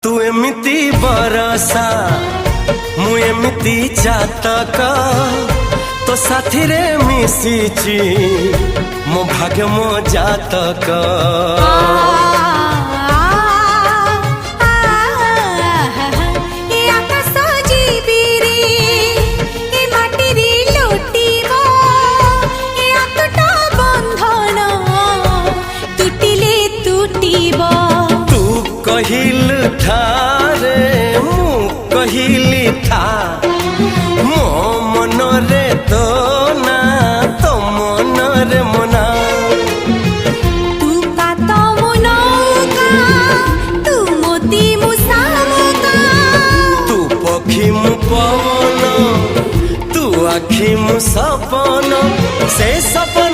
तू एमिति बरसा मु एमिति चातक तो साथी रे मिशिची मो भाग्य मो जातक। कहिल थारे मु कहिली था मो मन रे तो ना तो मन रे मना। तू का तो मुनौका तू मोती मुसामुका तू पखी मु पवन तू आखी मु सपन से सपन